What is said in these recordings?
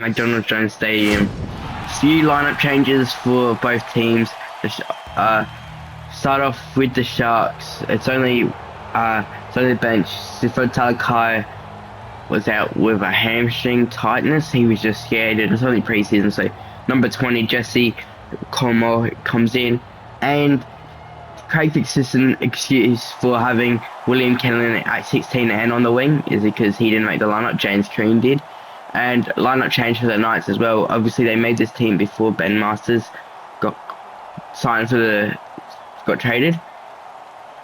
McDonald Jones Stadium. Few lineup changes for both teams. Start off with the Sharks. It's only bench. Sifo Talakai was out with a hamstring tightness. He was just scared. It was only preseason, so number 20 Jesse Como comes in, and Craig's consistent excuse for having William Kennan at 16 and on the wing is because he didn't make the lineup. James Crean did. And lineup change for the Knights as well. Obviously, they made this team before Ben Masters got got traded.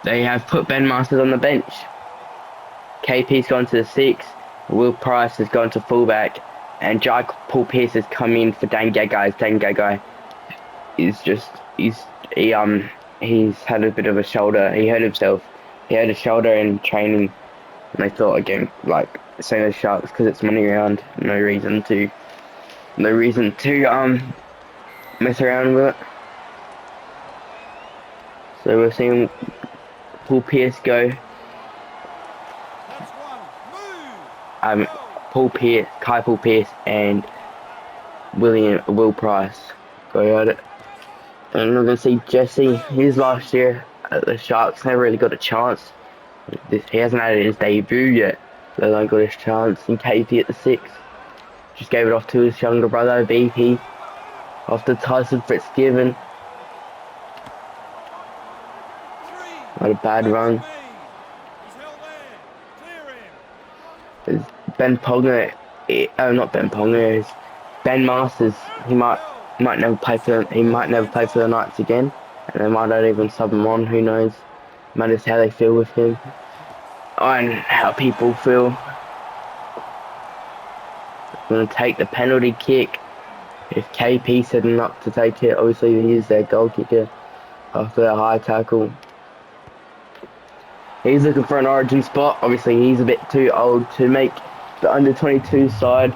They have put Ben Masters on the bench. KP's gone to the 6. Will Price has gone to fullback, and Paul Pierce has come in for Dan Gagai. Dan Gagai is he's had a bit of a shoulder. He hurt himself. He had a shoulder in training, and they thought again, like same as Sharks, because it's money around. No reason to mess around with it. So we're seeing Paul Pierce go. Paul Pierce and Will Price go at it. And we're going to see Jesse. His last year at the Sharks never really got a chance. He hasn't had his debut yet. They don't got his chance. And KP at the 6. Just gave it off to his younger brother, BP. After Tyson Fitzgibbon. Not a bad run. It's Ben Ponga. Not Ben Ponga. It's Ben Masters. He might never play for the Knights again, and they might not even sub him on. Who knows? Matters how they feel with him and how people feel. Going to take the penalty kick. If KP setting up to take it, obviously he is their goal kicker after a high tackle. He's looking for an origin spot. Obviously he's a bit too old to make the under-22 side.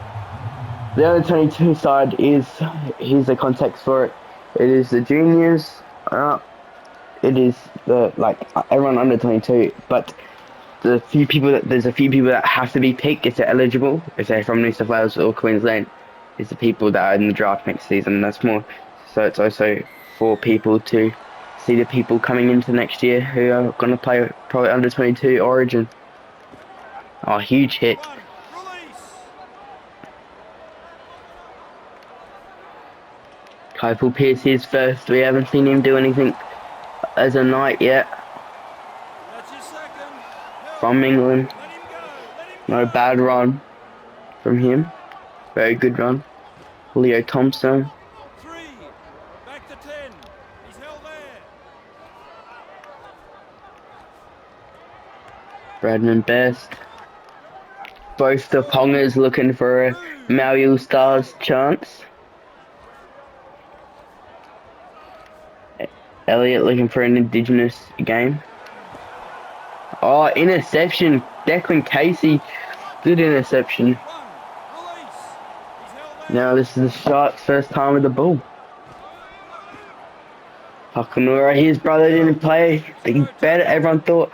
The under-22 side here's the context for it. It is the juniors. It is everyone under 22, but there's a few people that have to be picked if they're eligible, if they're from New South Wales or Queensland. Is the people that are in the draft next season. That's more. So it's also for people to see the people coming into next year who are going to play probably under 22 origin. Oh, huge hit. Paul Pierce is first. We haven't seen him do anything as a Knight yet. From England. Not a bad run from him. Very good run. Leo Thompson. Back to 10. He's held there. Bradman Best. Both the Pongers looking for a Maui Stars chance. Elliott looking for an Indigenous game. Oh, interception. Declan Casey. Good interception. Now this is the Sharks' first time with the ball. Hakanura, his brother didn't play. Everyone thought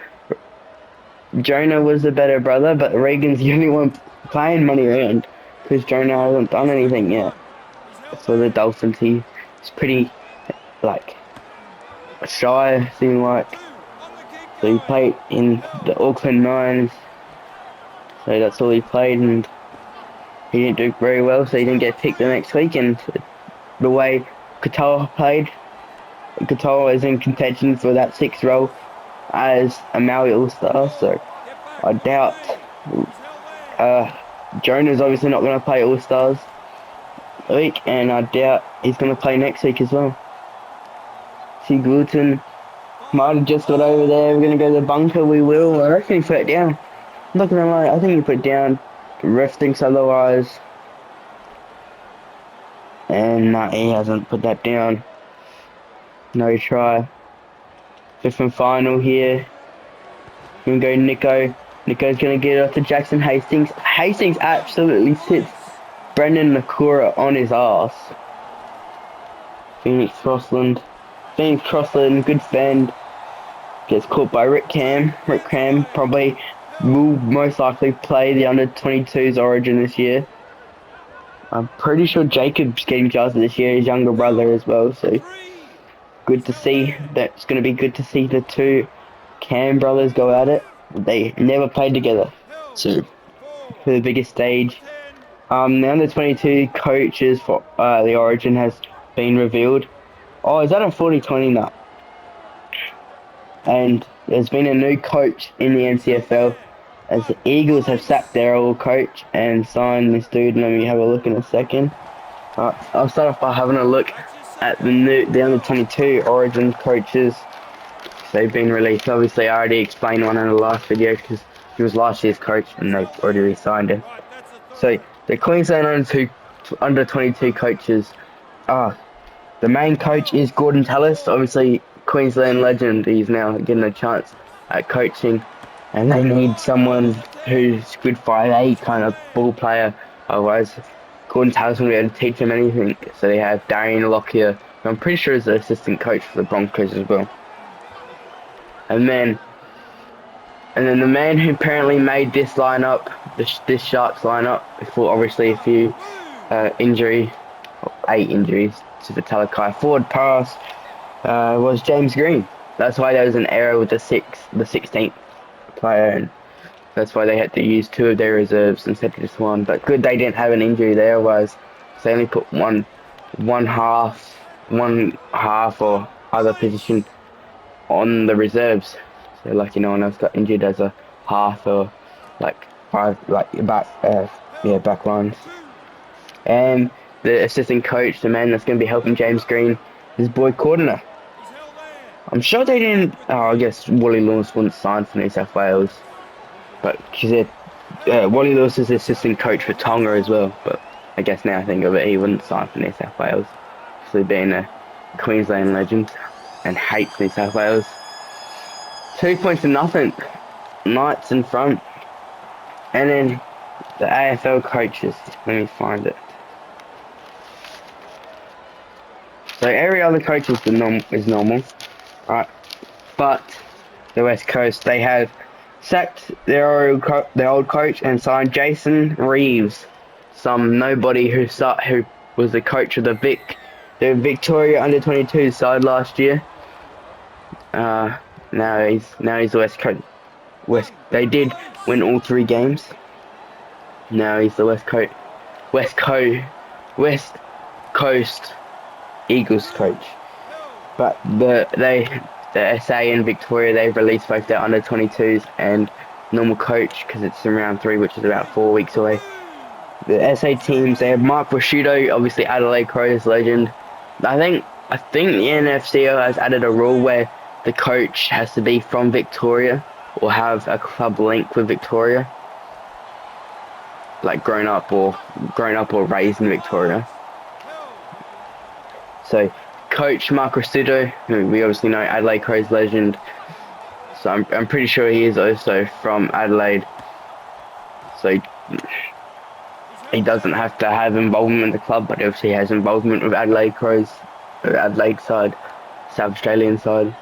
Jonah was the better brother, but Regan's the only one playing money around because Jonah hasn't done anything yet. So the Dolphins, he's pretty shy, seeming like. So he played in the Auckland Nines. So that's all he played, and he didn't do very well, so he didn't get picked the next week. And the way Katoa played, Katoa is in contention for that 6th role as a Maui All-Star, so I doubt Jonah's obviously not going to play All-Stars week, and I doubt he's going to play next week as well. See, Gluten might have just got over there. We're going to go to the bunker. We will. I reckon he put it down. I'm not going to lie, I think he put it down. The ref thinks otherwise. And nah, he hasn't put that down. No try. 5th and final here. Gonna go Nico. Nico's gonna get it off to Jackson Hastings. Hastings absolutely sits Brendan Nakura on his ass. Phoenix Crossland, good fend. Gets caught by Rick Cam. Rick Cam probably will most likely play the under-22s origin this year. I'm pretty sure Jacob's getting drafted this year, his younger brother as well. So Three. good He's to held see. there. That's going to be good to see the two Cam brothers go at it. They never played together, Held. so Four. for the biggest Number stage. 10. The under 22 coaches for the Origin has been revealed. Oh, is that a 40-20 now? And there's been a new coach in the He's held NCFL there. as the One. Eagles have sacked Release. their old coach and signed this dude. Let me have a look in a second. I'll start off by having a look That's his at second. the under Held. 22 Origin coaches. They've been released. Obviously, I already explained one in the last video because he was last year's coach and He's they've held already there. re-signed him. Right, that's the So third. the Queensland under 22 coaches are the main coach is Held. Gordon Tallis, Four. obviously Queensland legend. He's now getting a chance at coaching, and they need Right, someone that's the 10. who's good 5'8" He's kind held of there. ball player. Otherwise, Gordon Tallis won't be able to teach him anything. So they have Darian Lockyer, who I'm pretty sure is the assistant coach for the Broncos as well. And then And then the man who apparently made this lineup, this Sharks lineup, before obviously a few Move. 8 injuries to the Talakai forward pass, was James Green. That's why there was an error with the 16th player, and that's why they had to use two of their reserves instead of just one. But good they didn't have an injury there, was they only put one half or other Release. position on the reserves. So lucky no one else got injured as a half or like five like back Held. back lines. 2. And the assistant coach, the man that's going to be helping James Green, is Boy Cordner. He's held there. I'm sure they Back didn't. with Oh, I 3. guess Wally Lewis wouldn't sign for New South Wales, but she said Held. Wally Lewis is the He's held assistant coach there. for Last Tonga as one. well. But I guess now I think of it, he wouldn't sign for New South Wales, obviously being a He's Queensland held legend there. and hates New South Wales. 2 points to nothing. Knights in front. And then the AFL coaches. Let me find it. So every other coach is normal, right? But the West Coast, they have sacked their old coach and signed Jason Reeves, some nobody who was the coach of the Victoria under 22 side last year. Uh, now he's the West Coast. One. They did Release. win all 3 games. Now he's the West Coast West Coast Eagles 2. coach. Held. But the SA and Victoria, they've released both their under 22s and normal coach because it's in round 3, which is about 4 weeks away. Move. The SA He's held teams, they have there. Mark Prosciutto, obviously Adelaide Crows legend. I think the NFCO has added a rule 3. where the coach has to be from Victoria or have a club link with Victoria, like grown up or raised in Right. Victoria. Held. So coach Mark Prosciutto, who we obviously know Adelaide Crows legend. So I'm pretty sure he is also from Adelaide. So He's he held doesn't there. have to have involvement in the club, but obviously he has involvement with Adelaide Crows, or Adelaide side, South Australian side.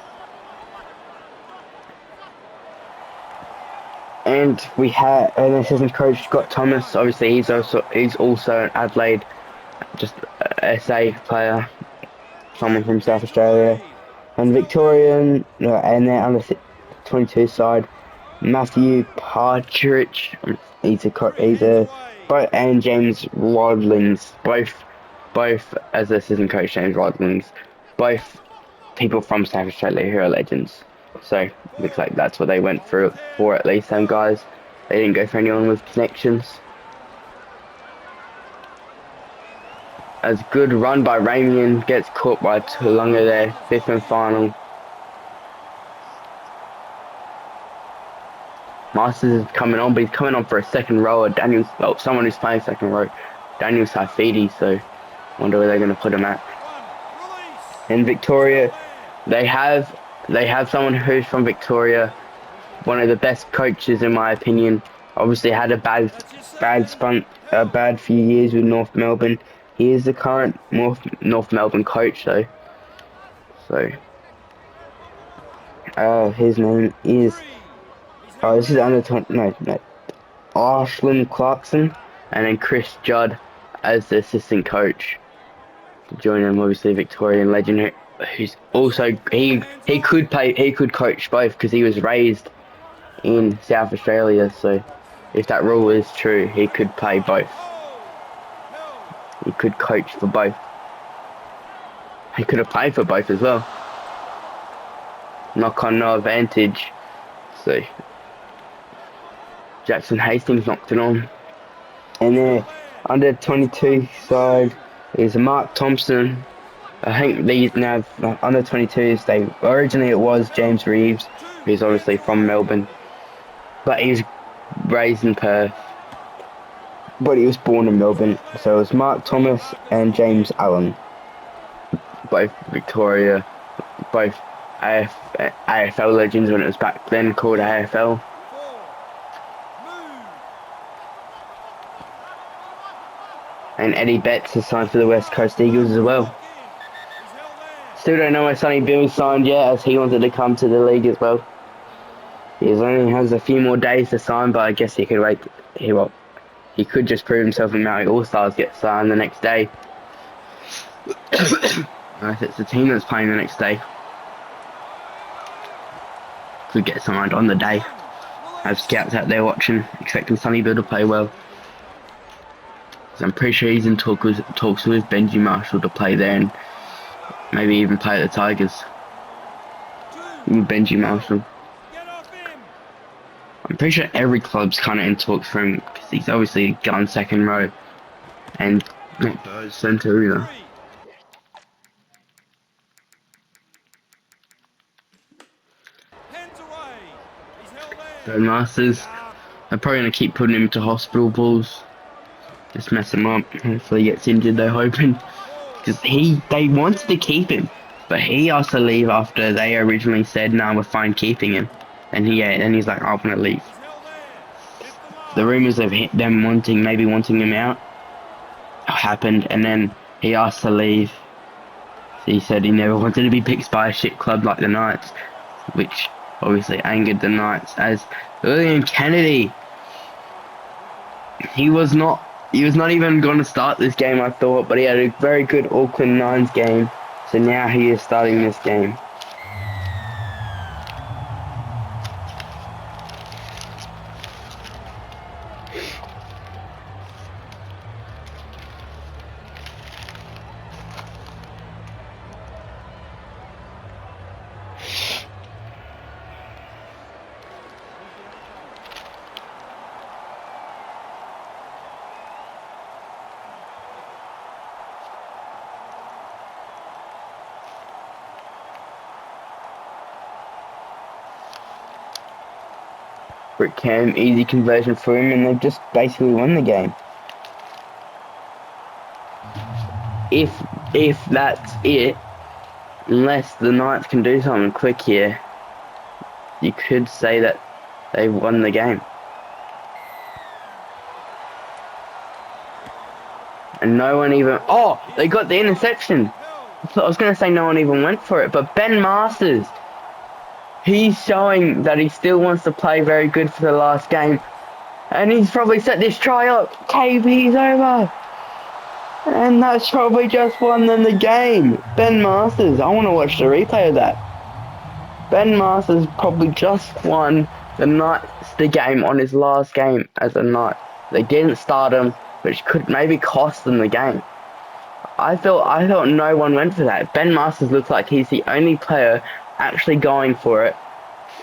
And we had an assistant coach He's Scott held there. Thomas. Obviously he's also an Adelaide, just a SA player, someone from South Kick Australia. away. And Victorian, and then on the 22 side, Matthew Partridge. Three hands away. But and James Rodlings, both as assistant coach James Rodlings, both people from South Australia who are legends. So looks like that's what they went Number through 10. for at least some guys. Held. They didn't go for anyone with connections. As good run by Ramian gets caught by Tulunga Right. there, Number 5th and 14. final. Masters is coming on, but he's coming on for a second rower. Someone who's playing second row. Daniel Saifidi, so wonder where they're going to put him at. One. Release. In He's held Victoria, there. they have they have someone who's from Victoria, one of the best coaches in my opinion. Obviously had a That's his second. Held. bad few years with North Melbourne. He is the current North Melbourne coach though. So his name is Three. He's held this is there. under 20, no, Ashland Clarkson, and then Chris Judd as the assistant coach. Joining him, obviously, Victorian legend, who's also he could coach both because he was raised in South Australia. So if that rule is true, he could play both. He could coach for both. He could have played for both as well. Knock on no advantage. So Jackson Hastings knocked it on. And then under 22 side is Mark Thompson. I think these now under 22s. They originally it was James Reeves, who's obviously from Melbourne, but he's raised in Perth. But he was born in Melbourne, so it was Mark Thomas and James Allen, both Victoria, both AFL legends when it was back then called AFL. And Eddie Betts has signed for the West Coast Eagles as well. Still don't know where Sonny Bill signed yet, as he wanted to come to the league as well. He only has a few more days to sign, but I guess he could wait. He could just prove himself in Maui All-Stars, get signed the next day. If it's the team that's playing the next day, could get signed on the day. Have scouts out there watching, expecting Sonny Bill to play well. I'm pretty sure he's in talks with Benji Marshall to play there and maybe even play at the Tigers. Benji Marshall. I'm pretty sure every club's kind of in talks for him because he's obviously a gun second row and not third centre either. Ben Masters, they're probably going to keep putting him to hospital balls. Just mess him up. Hopefully he gets injured, they're hoping. Because they wanted to keep him, but he asked to leave after they originally said, no, we're fine keeping him. And he's like, I want to leave. The rumours of them maybe wanting him out happened, and then he asked to leave. So he said he never wanted to be picked by a shit club like the Knights, which obviously angered the Knights. As William Kennedy, he was not even going to start this game, I thought, but he had a very good Auckland Nines game, so now he is starting this game. Brick Cam, easy conversion for him, and they've just basically won the game. If that's it, unless the Knights can do something quick here, you could say that they've won the game. And no one even... Oh, they got the interception. I was going to say no one even went for it, but Ben Masters... He's showing that he still wants to play very good for the last game. And he's probably set this try up. KB's over. And that's probably just won them the game. Ben Masters. I want to watch the replay of that. Ben Masters probably just won the Knights the game on his last game as a Knight. They didn't start him, which could maybe cost them the game. I thought no one went for that. Ben Masters looks like he's the only player actually going for it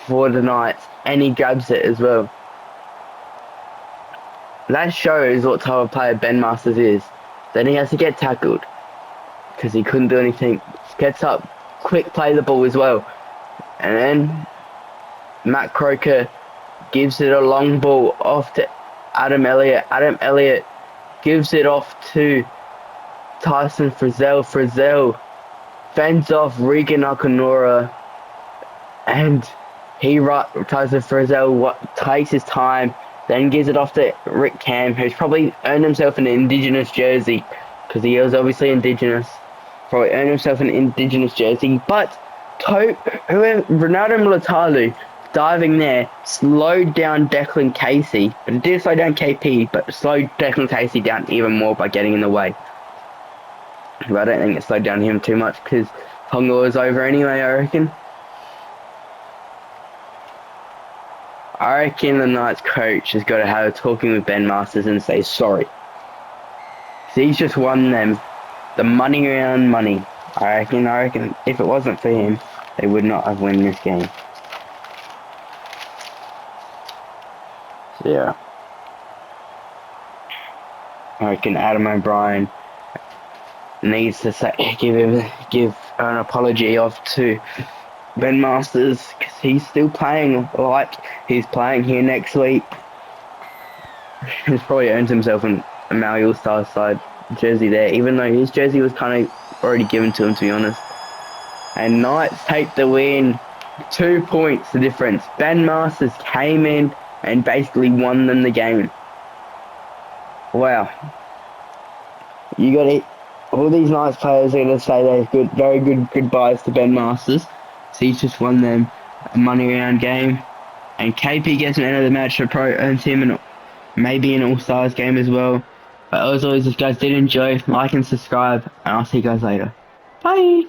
for the Knights, and he grabs it as well. That shows what type of player Ben Masters is. Then he has to get tackled because he couldn't do anything. Gets up, quick play the ball as well, and then Matt Croker gives it a long ball off to Adam Elliott. Adam Elliott gives it off to Tyson Frizzell. Frizzell fends off Regan Nakamura. And Tyson Frizzell takes his time, then gives it off to Rick Cam, who's probably earned himself an Indigenous jersey, because he is obviously Indigenous. Probably earned himself an Indigenous jersey. But Ronaldo Mulitalu diving there, slowed down Declan Casey, but it did slow down KP, but slowed Declan Casey down even more by getting in the way. But I don't think it slowed down him too much because Tonga was over anyway, I reckon. I reckon the Knights coach has got to have a talking with Ben Masters and say sorry. He's just won them the money round money. I reckon if it wasn't for him, they would not have won this game. So yeah. I reckon Adam O'Brien needs to give an apology off to Ben Masters because he's still playing like he's playing here next week. He's probably earned himself a Maui All-Star side jersey there, even though his jersey was kind of already given to him, to be honest. And Knights take the win. 2 points the difference. Ben Masters came in and basically won them the game. Wow. You got it. All these Knights players are going to say they're very good goodbyes to Ben Masters. So he's just won them a money round game. And KP gets an end of the match for Pro, earns him maybe an All-Stars game as well. But as always, if you guys did enjoy, like and subscribe. And I'll see you guys later. Bye.